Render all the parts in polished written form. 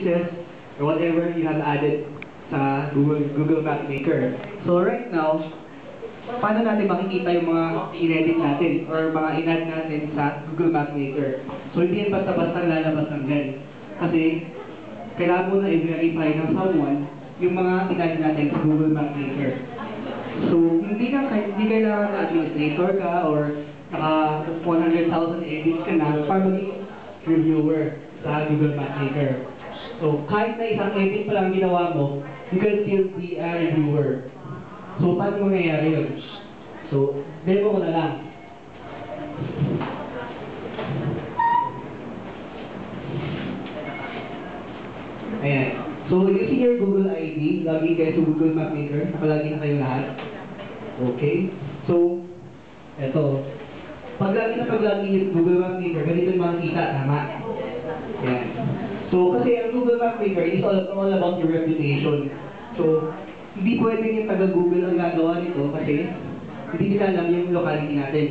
places or whatever you have added sa Google Map Maker. So right now, paano natin makikita yung mga in-edit natin or mga in-add natin sa Google Map Maker? So hindi yan basta-basta lalabas ng dyan. Kasi kailangan mo na i-verify ng someone yung mga in-add natin sa Google Map Maker. So hindi kailangan na administrator ka or naka 100,000 edits ka na para maging reviewer sa Google Map Maker. So kahit na isang edit pa lang ginawa mo, you can still be a reviewer. So, paano mangyayari yun? So, demo ko na lang. Ayan. So, using your Google ID, login kayo sa Google Map Maker. Nakalagin na kayo lahat. Okay. So, eto. Paglagin yung Google Map Maker, ganito yung makikita, tama? Ayan. So, kasi ang Google Map Maker is all about your reputation. So, hindi pwedeng yung taga-Google ang gagawa nito kasi hindi nila alam yung locality natin.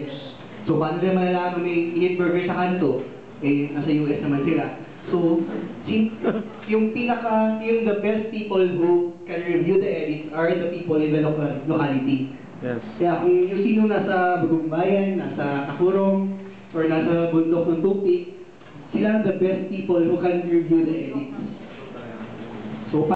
So, paano nila malalaman may Eat Burger sa kanto? Eh, nasa US naman sila. So, yung the best people who can review the edits are the people in the locality. Yes. Kaya kung yung sino nasa Bagong Bayan, nasa Takurong, or nasa bundok ng Tupik, sila ang the best people who can review the edits. So,